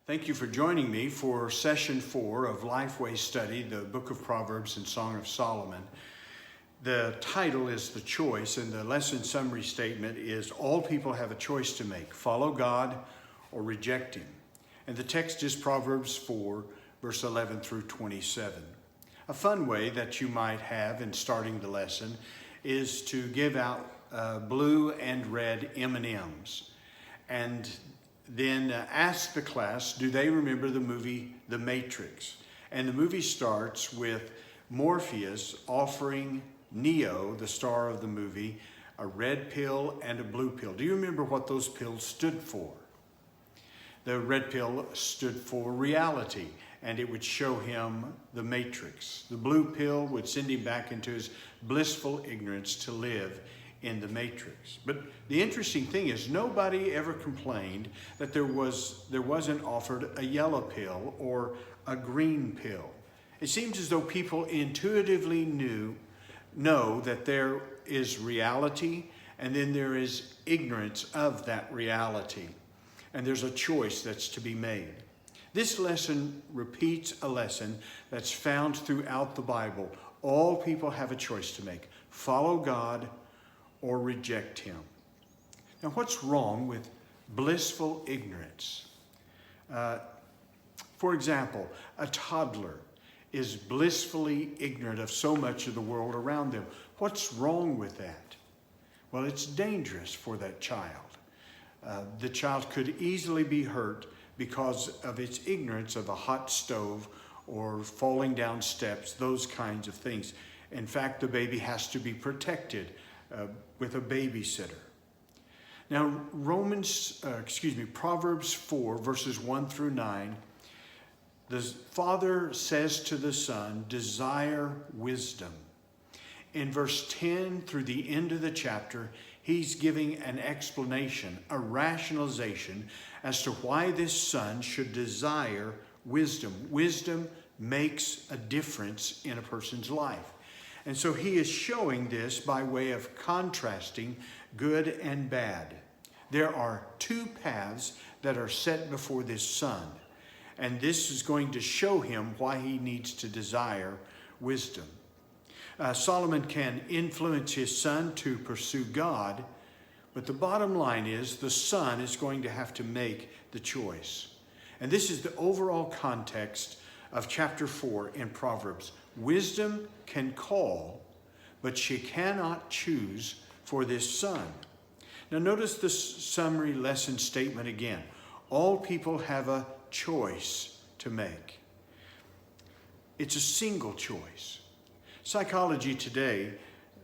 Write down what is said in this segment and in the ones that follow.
Thank you for joining me for session 4 of Lifeway Study, the book of Proverbs and Song of Solomon. The title is The Choice, and the lesson summary statement is all people have a choice to make: follow God or reject Him. And the text is Proverbs 4, verse 11 through 27. A fun way that you might have in starting the lesson is to give out blue and red M&Ms and then ask the class, do they remember the movie The Matrix? And the movie starts with Morpheus offering Neo, the star of the movie, a red pill and a blue pill. Do you remember what those pills stood for? The red pill stood for reality, and it would show him the Matrix. The blue pill would send him back into his blissful ignorance to live in the Matrix. But the interesting thing is nobody ever complained that there wasn't offered a yellow pill or a green pill. It seems as though people intuitively know that there is reality and then there is ignorance of that reality. And there's a choice that's to be made. This lesson repeats a lesson that's found throughout the Bible. All people have a choice to make: follow God or reject Him. Now, what's wrong with blissful ignorance? For example, a toddler is blissfully ignorant of so much of the world around them. What's wrong with that? Well, it's dangerous for that child. The child could easily be hurt because of its ignorance of a hot stove or falling down steps, those kinds of things. In fact, the baby has to be protected with a babysitter. Now, Proverbs 4, verses 1 through 9, the father says to the son, desire wisdom. In verse 10 through the end of the chapter, he's giving an explanation, a rationalization as to why this son should desire wisdom. Wisdom makes a difference in a person's life. And so he is showing this by way of contrasting good and bad. There are two paths that are set before this son, and this is going to show him why he needs to desire wisdom. Solomon can influence his son to pursue God, but the bottom line is the son is going to have to make the choice. And this is the overall context of chapter 4 in Proverbs. Wisdom can call, but she cannot choose for this son. Now notice the summary lesson statement again. All people have a choice to make. It's a single choice. Psychology today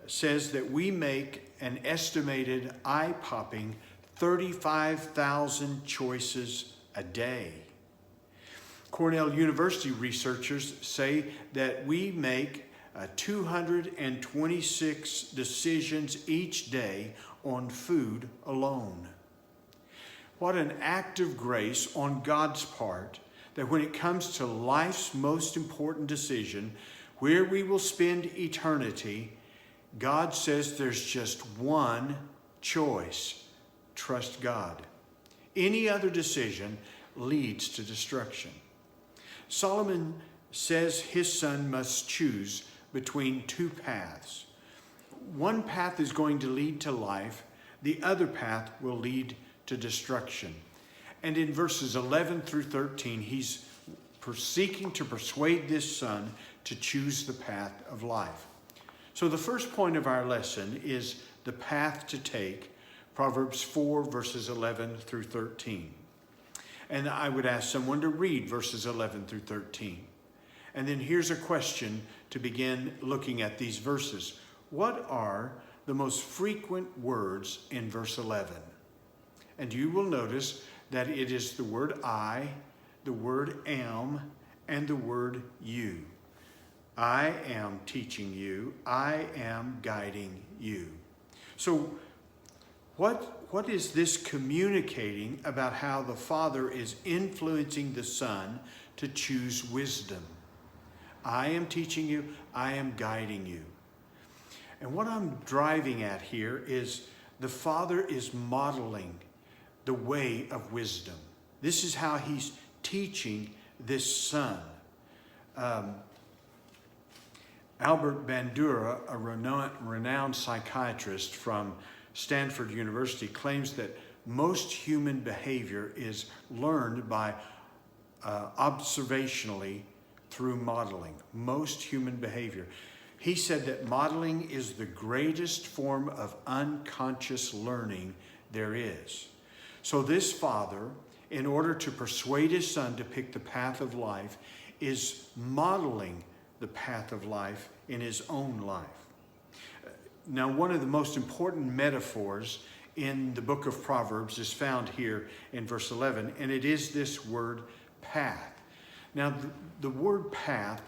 says that we make an estimated eye-popping 35,000 choices a day. Cornell University researchers say that we make 226 decisions each day on food alone. What an act of grace on God's part that when it comes to life's most important decision, where we will spend eternity, God says there's just one choice: trust God. Any other decision leads to destruction. Solomon says his son must choose between two paths. One path is going to lead to life. The other path will lead to destruction. And in verses 11 through 13, he's seeking to persuade this son to choose the path of life. So the first point of our lesson is the path to take, Proverbs 4, verses 11 through 13. And I would ask someone to read verses 11 through 13. And then here's a question to begin looking at these verses. What are the most frequent words in verse 11? And you will notice that it is the word I, the word am, and the word you. I am teaching you. I am guiding you. So what is this communicating about how the father is influencing the son to choose wisdom? I am teaching you. I am guiding you. And what I'm driving at here is the father is modeling the way of wisdom. This is how he's teaching this son. Albert Bandura, a renowned psychiatrist from Stanford University, claims that most human behavior is learned by observationally through modeling. Most human behavior. He said that modeling is the greatest form of unconscious learning there is. So this father, in order to persuade his son to pick the path of life, is modeling the path of life in his own life. Now, one of the most important metaphors in the book of Proverbs is found here in verse 11, and it is this word path. Now, the word path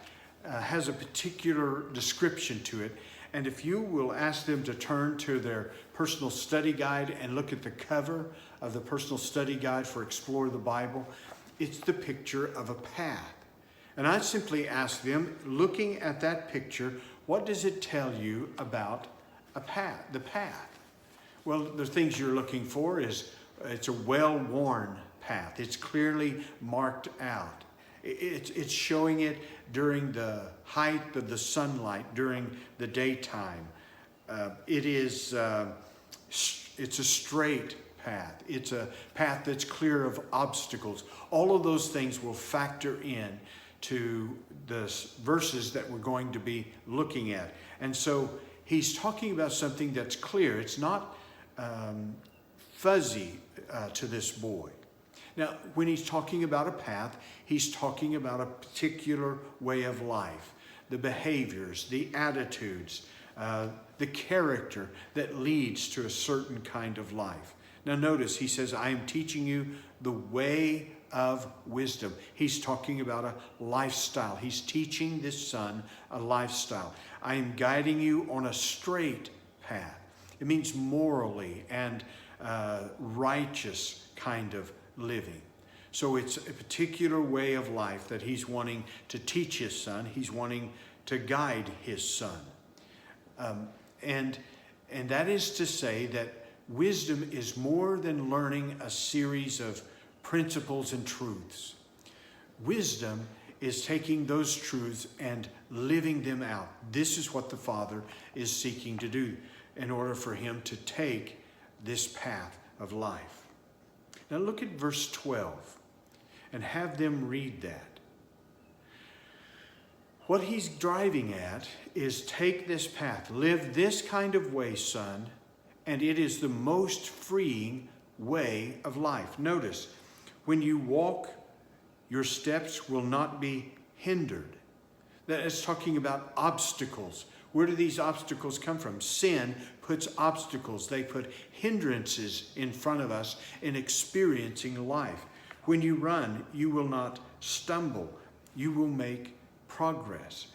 has a particular description to it, and if you will ask them to turn to their personal study guide and look at the cover of the personal study guide for Explore the Bible, it's the picture of a path. And I simply ask them, looking at that picture, what does it tell you about a path, the path? Well, the things you're looking for is it's a well-worn path. It's clearly marked out. It's showing it during the height of the sunlight, during the daytime. It's a straight path. It's a path that's clear of obstacles. All of those things will factor in to the verses that we're going to be looking at. And so he's talking about something that's clear. It's not fuzzy to this boy. Now, when he's talking about a path, he's talking about a particular way of life, the behaviors, the attitudes, the character that leads to a certain kind of life. Now notice, he says, I am teaching you the way of wisdom. He's talking about a lifestyle. He's teaching this son a lifestyle. I am guiding you on a straight path. It means morally and righteous kind of living. So it's a particular way of life that he's wanting to teach his son. He's wanting to guide his son. And that is to say that wisdom is more than learning a series of principles and truths. Wisdom is taking those truths and living them out. This is what the Father is seeking to do in order for him to take this path of life. Now look at verse 12 and have them read that. What he's driving at is take this path, live this kind of way, son, and it is the most freeing way of life. Notice, when you walk, your steps will not be hindered. That is talking about obstacles. Where do these obstacles come from? Sin puts obstacles. They put hindrances in front of us in experiencing life. When you run, you will not stumble. You will make progress.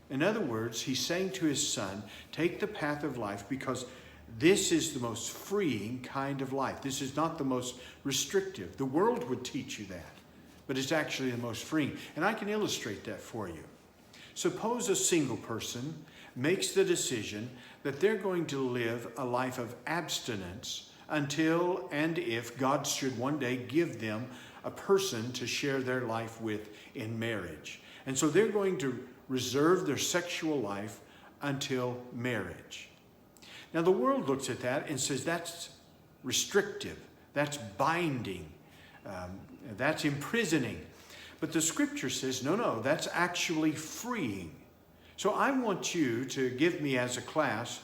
In other words, he's saying to his son, take the path of life because this is the most freeing kind of life. This is not the most restrictive. The world would teach you that, but it's actually the most freeing. And I can illustrate that for you. Suppose a single person makes the decision that they're going to live a life of abstinence until and if God should one day give them a person to share their life with in marriage. And so they're going to reserve their sexual life until marriage. Now the world looks at that and says that's restrictive, that's binding, that's imprisoning. But the scripture says, no, that's actually freeing. So I want you to give me as a class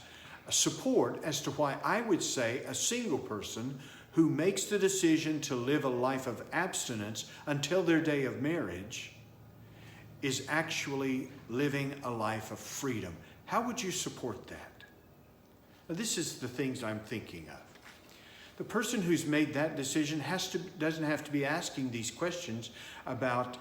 a support as to why I would say a single person who makes the decision to live a life of abstinence until their day of marriage is actually living a life of freedom. How would you support that? Now, this is the things I'm thinking of. The person who's made that decision doesn't have to be asking these questions about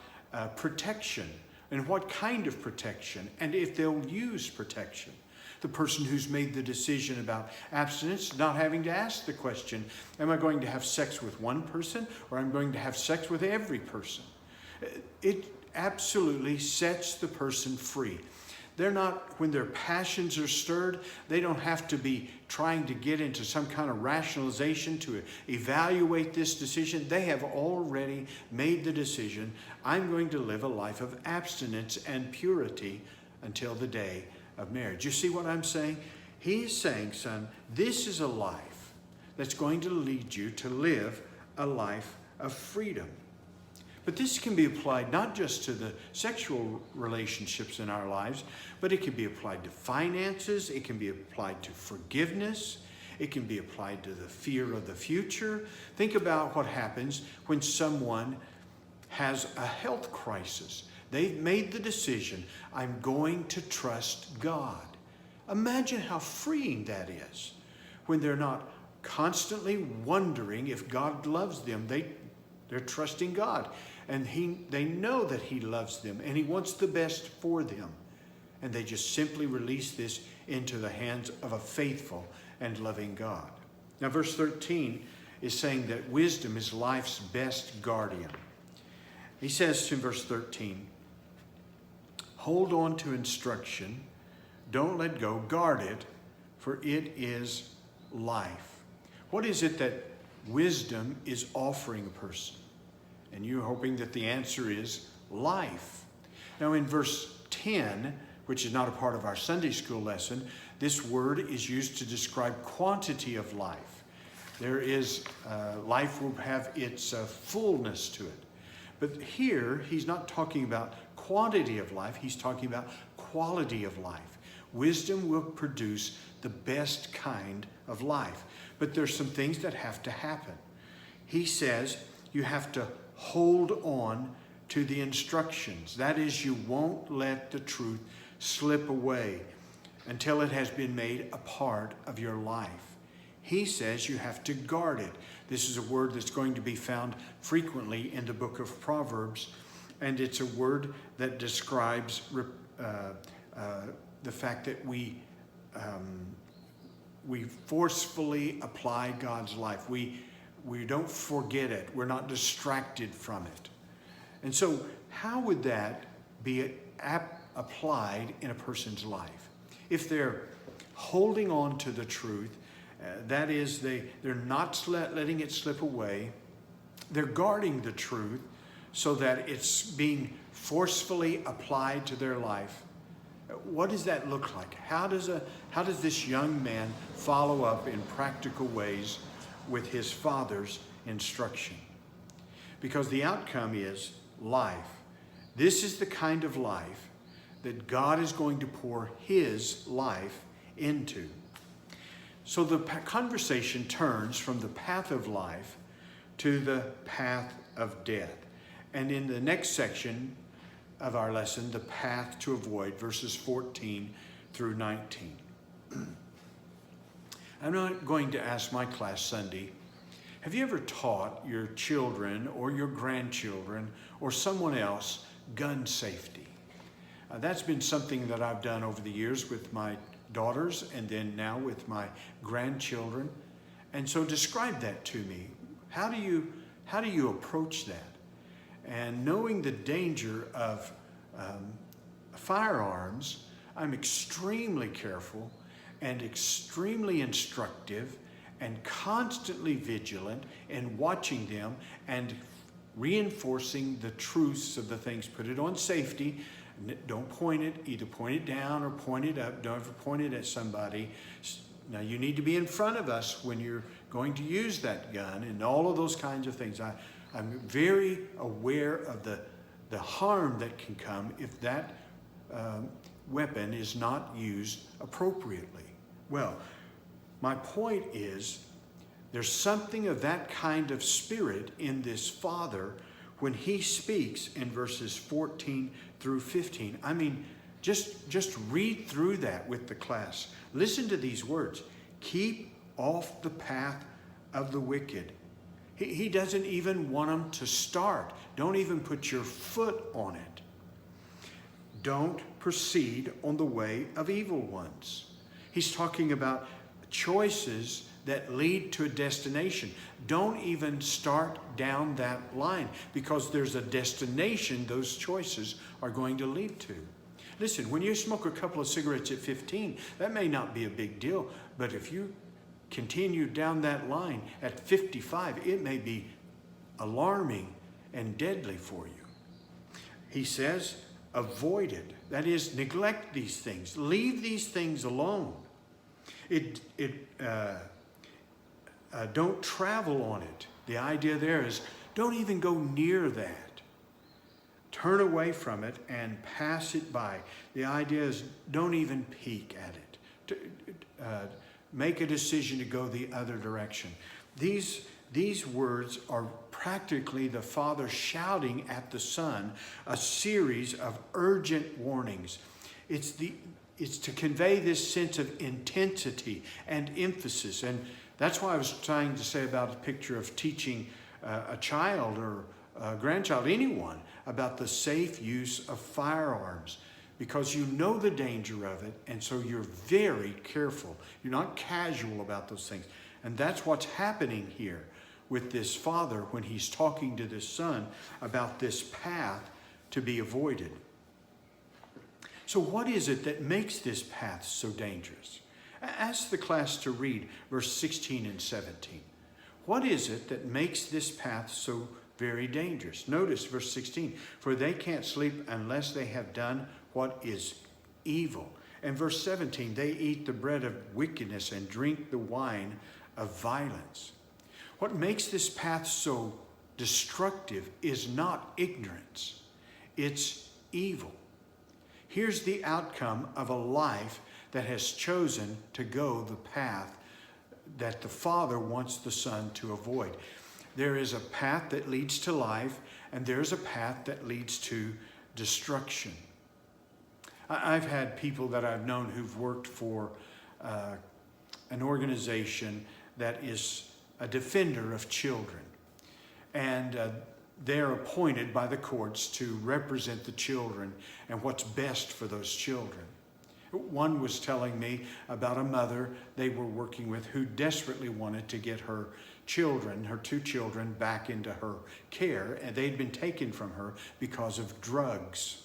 protection and what kind of protection and if they'll use protection. The person who's made the decision about abstinence not having to ask the question, am I going to have sex with one person or am I going to have sex with every person? It absolutely sets the person free. They're not, when their passions are stirred, they don't have to be trying to get into some kind of rationalization to evaluate this decision. They have already made the decision, I'm going to live a life of abstinence and purity until the day of marriage. You see what I'm saying? He's saying, son, this is a life that's going to lead you to live a life of freedom. But this can be applied not just to the sexual relationships in our lives, but it can be applied to finances, it can be applied to forgiveness, it can be applied to the fear of the future. Think about what happens when someone has a health crisis. They've made the decision, I'm going to trust God. Imagine how freeing that is when they're not constantly wondering if God loves them. They're trusting God. And they know that He loves them and He wants the best for them. And they just simply release this into the hands of a faithful and loving God. Now, verse 13 is saying that wisdom is life's best guardian. He says in verse 13, hold on to instruction, don't let go, guard it, for it is life. What is it that wisdom is offering a person? And you're hoping that the answer is life. Now in verse 10, which is not a part of our Sunday school lesson, this word is used to describe quantity of life. There is, life will have its fullness to it. But here, he's not talking about quantity of life, he's talking about quality of life. Wisdom will produce the best kind of life. But there's some things that have to happen. He says you have to hold on to the instructions. That is, you won't let the truth slip away until it has been made a part of your life. He says you have to guard it. This is a word that's going to be found frequently in the book of Proverbs, and it's a word that describes the fact that we forcefully apply God's life. We don't forget it. We're not distracted from it. And so how would that be applied in a person's life? If they're holding on to the truth, that is, they're not letting it slip away. They're guarding the truth so that it's being forcefully applied to their life. What does that look like? How does this young man follow up in practical ways with his father's instruction? Because the outcome is life. This is the kind of life that God is going to pour His life into. So the conversation turns from the path of life to the path of death. And in the next section of our lesson, the path to avoid, verses 14 through 19. I'm not going to ask my class Sunday, have you ever taught your children or your grandchildren or someone else gun safety? That's been something that I've done over the years with my daughters and then now with my grandchildren. And so describe that to me. How do you approach that? And knowing the danger of firearms, I'm extremely careful and extremely instructive and constantly vigilant in watching them and reinforcing the truths of the things. Put it on safety. Don't point it, either point it down or point it up. Don't ever point it at somebody. Now you need to be in front of us when you're going to use that gun and all of those kinds of things. I'm very aware of the harm that can come if that weapon is not used appropriately. Well, my point is there's something of that kind of spirit in this father when he speaks in verses 14 through 15. I mean, just read through that with the class. Listen to these words. Keep off the path of the wicked. He doesn't even want them to start. Don't even put your foot on it. Don't proceed on the way of evil ones. He's talking about choices that lead to a destination. Don't even start down that line because there's a destination those choices are going to lead to. Listen, when you smoke a couple of cigarettes at 15, that may not be a big deal, but if you continue down that line at 55, it may be alarming and deadly for you. He says, avoid it. That is, neglect these things. Leave these things alone. Don't travel on it. The idea there is, don't even go near that. Turn away from it and pass it by. The idea is, don't even peek at it. Make a decision to go the other direction. These words are practically the Father shouting at the Son a series of urgent warnings. It's to convey this sense of intensity and emphasis. And that's why I was trying to say about a picture of teaching a child or a grandchild, anyone, about the safe use of firearms, because you know the danger of it, and so you're very careful. You're not casual about those things. And that's what's happening here with this father when he's talking to this son about this path to be avoided. So what is it that makes this path so dangerous? Ask the class to read verse 16 and 17. What is it that makes this path so very dangerous? Notice verse 16, for they can't sleep unless they have done what is evil. And verse 17, they eat the bread of wickedness and drink the wine of violence. What makes this path so destructive is not ignorance, it's evil. Here's the outcome of a life that has chosen to go the path that the Father wants the Son to avoid. There is a path that leads to life, and there's a path that leads to destruction. I've had people that I've known who've worked for an organization that is a defender of children. And they're appointed by the courts to represent the children and what's best for those children. One was telling me about a mother they were working with who desperately wanted to get her children, her two children, back into her care, and they'd been taken from her because of drugs.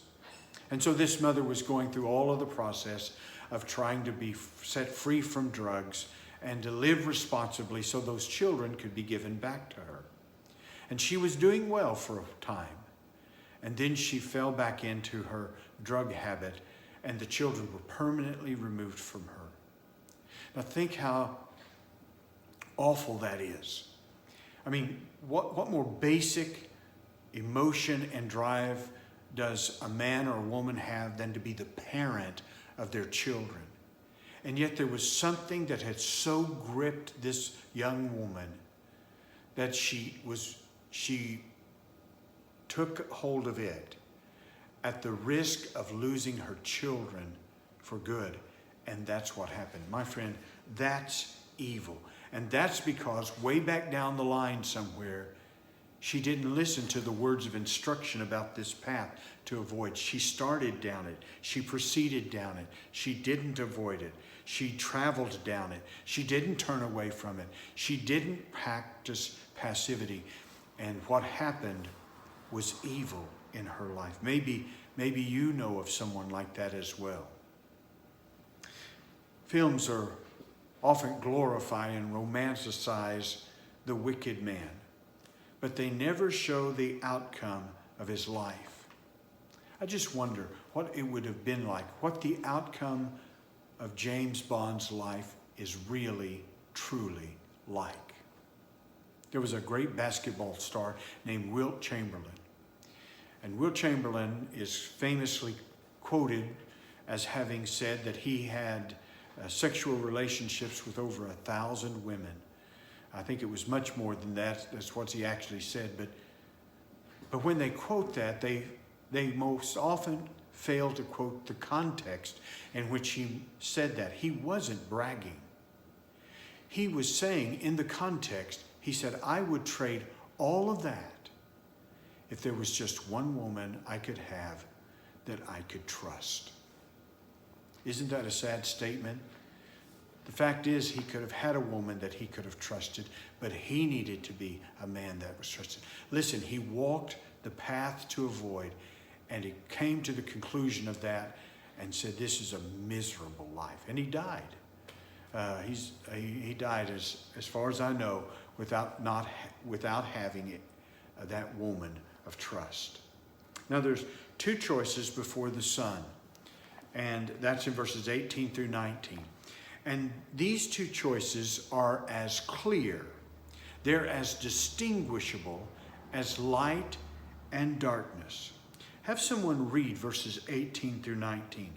And so this mother was going through all of the process of trying to be set free from drugs and to live responsibly so those children could be given back to her. And she was doing well for a time. And then she fell back into her drug habit, and the children were permanently removed from her. Now think how awful that is. I mean, what more basic emotion and drive does a man or a woman have than to be the parent of their children? And yet there was something that had so gripped this young woman that she took hold of it at the risk of losing her children for good. And that's what happened. My friend, that's evil. And that's because way back down the line somewhere, she didn't listen to the words of instruction about this path to avoid. She started down it. She proceeded down it. She didn't avoid it. She traveled down it. She didn't turn away from it. She didn't practice passivity. And what happened was evil in her life. Maybe you know of someone like that as well. Films are often glorify and romanticize the wicked man, but they never show the outcome of his life. I just wonder what it would have been like, what the outcome of James Bond's life is really, truly like. There was a great basketball star named Wilt Chamberlain. And Wilt Chamberlain is famously quoted as having said that he had sexual relationships with over 1,000 women. I think it was much more than that. That's what he actually said. But when they quote that, they most often fail to quote the context in which he said that. He wasn't bragging. He was saying in the context, he said, I would trade all of that if there was just one woman I could have that I could trust. Isn't that a sad statement? The fact is, he could have had a woman that he could have trusted, but he needed to be a man that was trusted. Listen, he walked the path to avoid, and he came to the conclusion of that and said, this is a miserable life. And he died. He died, as far as I know, without having that woman of trust. Now there's two choices before the son, and that's in verses 18 through 19. And these two choices are as clear, they're as distinguishable as light and darkness. Have someone read verses 18 through 19.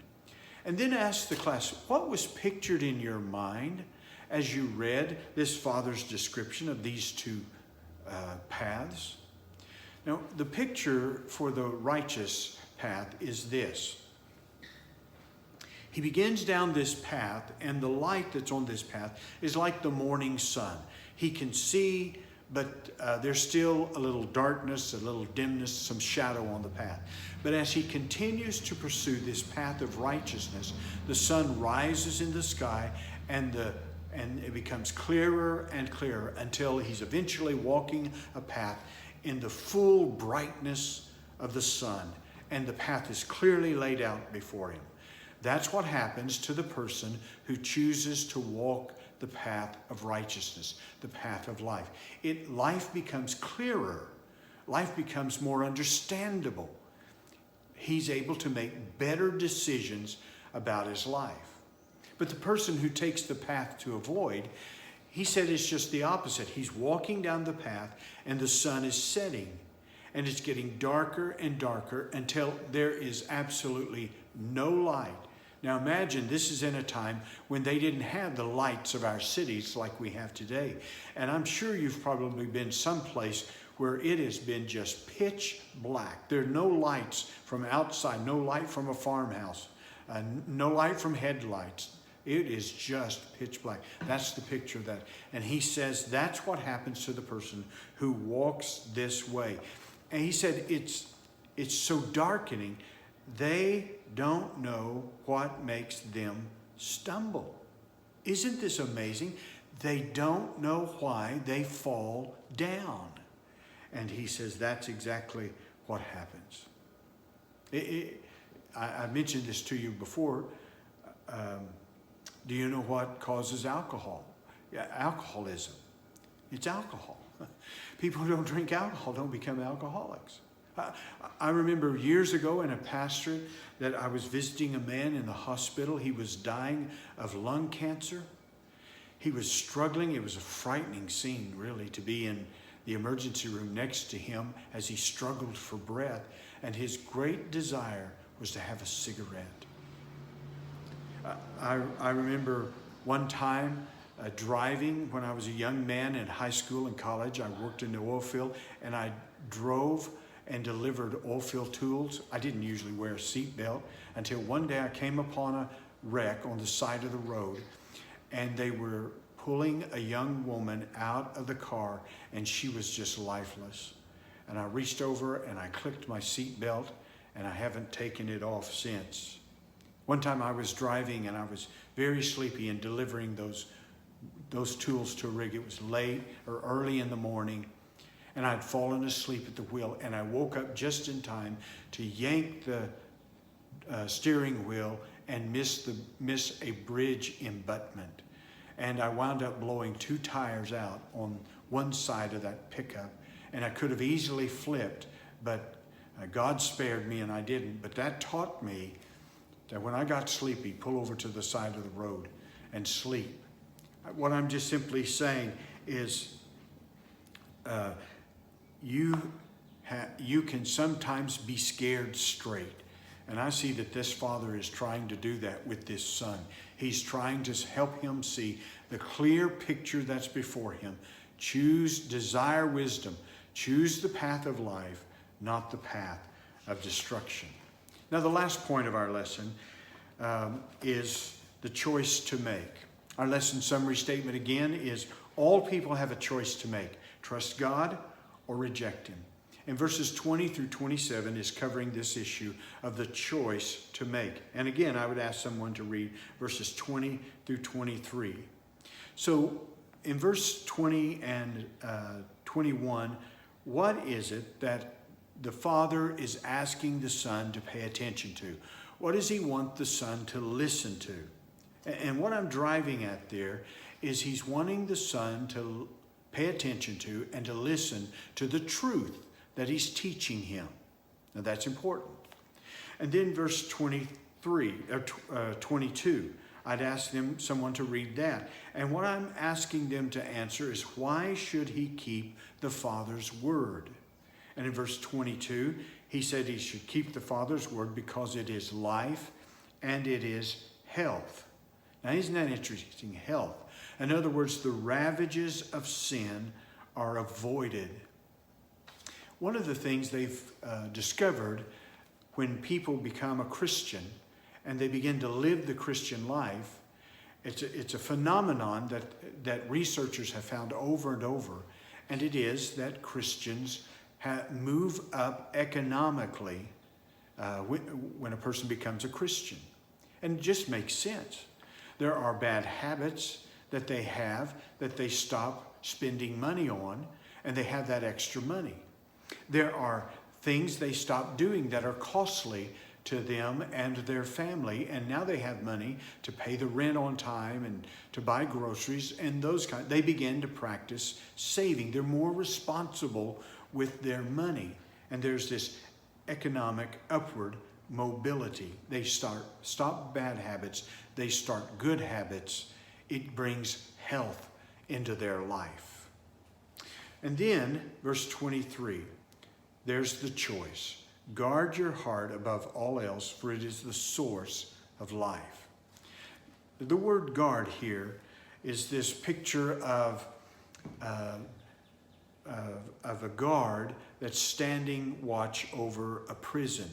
And then ask the class, what was pictured in your mind as you read this father's description of these two paths? Now, the picture for the righteous path is this. He begins down this path, and the light that's on this path is like the morning sun. He can see, but there's still a little darkness, a little dimness, some shadow on the path. But as he continues to pursue this path of righteousness, the sun rises in the sky, and it becomes clearer and clearer until he's eventually walking a path in the full brightness of the sun, and the path is clearly laid out before him. That's what happens to the person who chooses to walk the path of righteousness, the path of life. Life becomes clearer. Life becomes more understandable. He's able to make better decisions about his life. But the person who takes the path to avoid, he said it's just the opposite. He's walking down the path and the sun is setting, and it's getting darker and darker until there is absolutely no light. Now imagine this is in a time when they didn't have the lights of our cities like we have today. And I'm sure you've probably been someplace where it has been just pitch black. There are no lights from outside, no light from a farmhouse, no light from headlights. It is just pitch black. That's the picture of that. And he says that's what happens to the person who walks this way. And he said it's so darkening, they don't know what makes them stumble. Isn't this amazing? They don't know why they fall down. And he says that's exactly what happens. I mentioned this to you before. Do you know what causes alcohol? Alcoholism. It's alcohol. People who don't drink alcohol don't become alcoholics. I remember years ago in a pastorate that I was visiting a man in the hospital. He was dying of lung cancer. He was struggling. It was a frightening scene, really, to be in the emergency room next to him as he struggled for breath. And his great desire was to have a cigarette. I remember one time driving when I was a young man in high school and college. I worked in the oil field, and I drove and delivered oil field tools. I didn't usually wear a seatbelt until one day I came upon a wreck on the side of the road, and they were pulling a young woman out of the car, and she was just lifeless. And I reached over and I clicked my seatbelt, and I haven't taken it off since. One time I was driving and I was very sleepy and delivering those tools to a rig. It was late or early in the morning, and I'd fallen asleep at the wheel, and I woke up just in time to yank the steering wheel and miss a bridge embutment. And I wound up blowing 2 tires out on one side of that pickup, and I could have easily flipped, but God spared me and I didn't. But that taught me that when I got sleepy, pull over to the side of the road and sleep. What I'm just simply saying is you can sometimes be scared straight. And I see that this father is trying to do that with this son. He's trying to help him see the clear picture that's before him. Desire wisdom. Choose the path of life, not the path of destruction. Now, the last point of our lesson is the choice to make. Our lesson summary statement again is all people have a choice to make. Trust God or reject him. And verses 20 through 27 is covering this issue of the choice to make. And again, I would ask someone to read verses 20 through 23. So in verse 20 and 21, what is it that the father is asking the son to pay attention to? What does he want the son to listen to? And what I'm driving at there is he's wanting the son to pay attention to and to listen to the truth that he's teaching him. Now that's important. And then verse 22, I'd ask someone to read that. And what I'm asking them to answer is, why should he keep the Father's word? And in verse 22, he said he should keep the Father's word because it is life and it is health. Now, isn't that interesting? Health. In other words, the ravages of sin are avoided. One of the things they've discovered when people become a Christian and they begin to live the Christian life, it's a phenomenon that researchers have found over and over, and it is that Christians move up economically when a person becomes a Christian. And it just makes sense. There are bad habits that they have that they stop spending money on, and they have that extra money. There are things they stop doing that are costly to them and their family, and now they have money to pay the rent on time and to buy groceries and those kinds. They begin to practice saving. They're more responsible with their money, and there's this economic upward mobility. They stop bad habits. They start good habits. It brings health into their life. And then verse 23, there's the choice. Guard your heart above all else, for it is the source of life. The word guard here is this picture of a guard that's standing watch over a prison.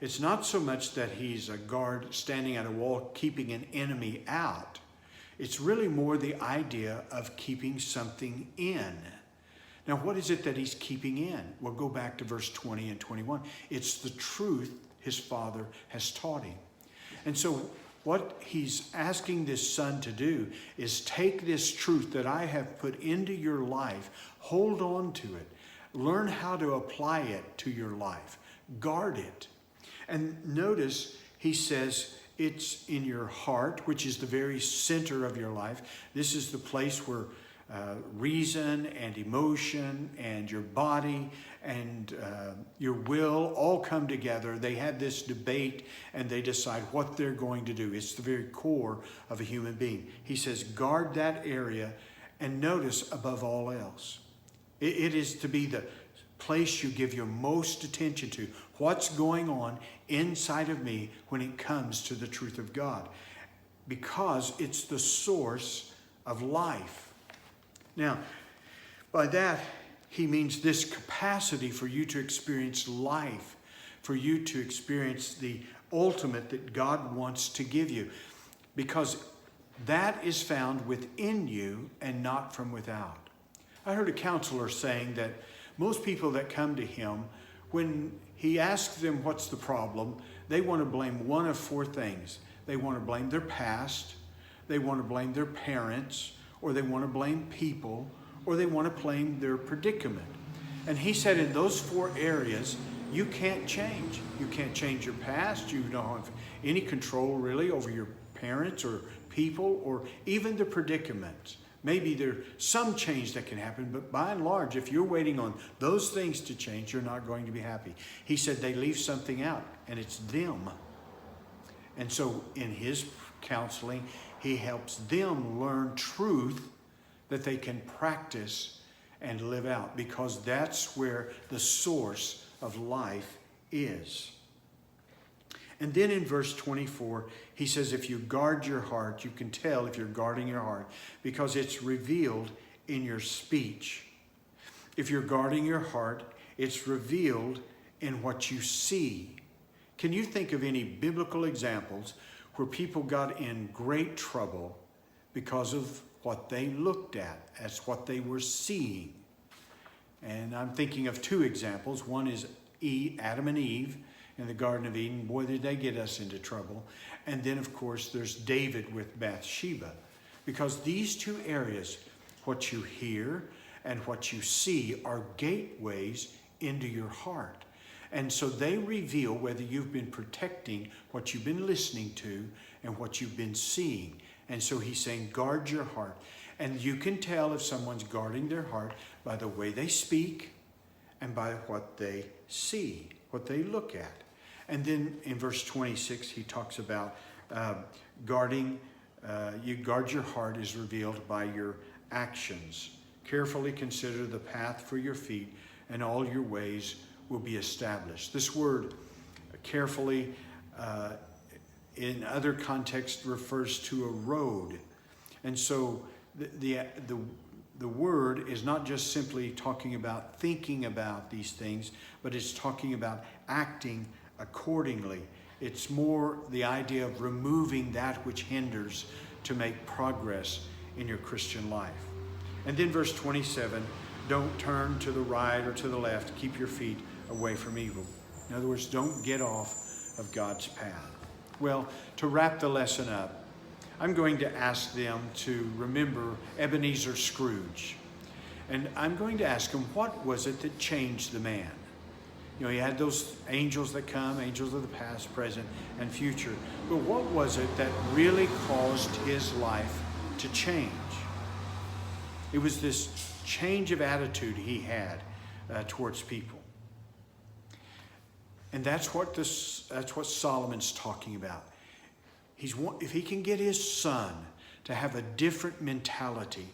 It's not so much that he's a guard standing at a wall keeping an enemy out. It's really more the idea of keeping something in. Now, what is it that he's keeping in? Well, go back to verse 20 and 21. It's the truth his father has taught him. And so what he's asking this son to do is take this truth that I have put into your life, hold on to it, learn how to apply it to your life, guard it. And notice he says it's in your heart, which is the very center of your life. This is the place where reason and emotion and your body and your will all come together. They have this debate and they decide what they're going to do. It's the very core of a human being. He says, guard that area, and notice above all else. It is to be the place you give your most attention to. What's going on inside of me when it comes to the truth of God? Because it's the source of life. Now, by that, he means this capacity for you to experience life, for you to experience the ultimate that God wants to give you, because that is found within you and not from without. I heard a counselor saying that most people that come to him, when he asks them what's the problem, they want to blame one of four things. They want to blame their past, they want to blame their parents, or they want to blame people, or they want to blame their predicament. And he said in those four areas, you can't change. You can't change your past. You don't have any control really over your parents or people or even the predicament. Maybe there's some change that can happen, but by and large, if you're waiting on those things to change, you're not going to be happy. He said they leave something out, and it's them. And so in his counseling, he helps them learn truth that they can practice and live out, because that's where the source of life is. And then in verse 24, he says, if you guard your heart, you can tell if you're guarding your heart, because it's revealed in your speech. If you're guarding your heart, it's revealed in what you see. Can you think of any biblical examples where people got in great trouble because of what they looked at, as what they were seeing? And I'm thinking of two examples. One is Adam and Eve in the Garden of Eden. Boy, did they get us into trouble. And then, of course, there's David with Bathsheba. Because these two areas, what you hear and what you see, are gateways into your heart. And so they reveal whether you've been protecting what you've been listening to and what you've been seeing. And so he's saying, guard your heart. And you can tell if someone's guarding their heart by the way they speak and by what they see, what they look at. And then in verse 26, he talks about you guard your heart is revealed by your actions. Carefully consider the path for your feet, and all your ways will be established. This word, carefully, in other contexts refers to a road. And so the word is not just simply talking about thinking about these things, but it's talking about acting accordingly. It's more the idea of removing that which hinders to make progress in your Christian life. And then verse 27, don't turn to the right or to the left. Keep your feet away from evil. In other words, don't get off of God's path. Well, to wrap the lesson up, I'm going to ask them to remember Ebenezer Scrooge. And I'm going to ask them, what was it that changed the man? You know, he had those angels that come, angels of the past, present, and future. But what was it that really caused his life to change? It was this change of attitude he had towards people. And that's what Solomon's talking about. If he can get his son to have a different mentality,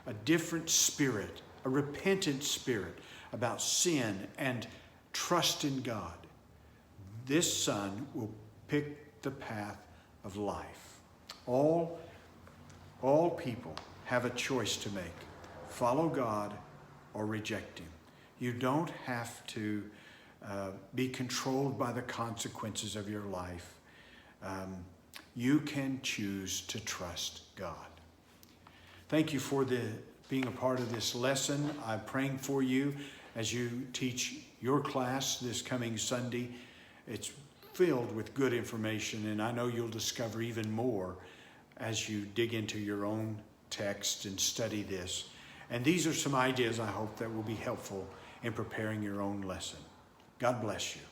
a different spirit, a repentant spirit about sin and trust in God, this son will pick the path of life. All people have a choice to make. Follow God or reject him. You don't have to be controlled by the consequences of your life. You can choose to trust God. Thank you for being a part of this lesson. I'm praying for you as you teach your class this coming Sunday. It's filled with good information, and I know you'll discover even more as you dig into your own text and study this. And these are some ideas I hope that will be helpful in preparing your own lesson. God bless you.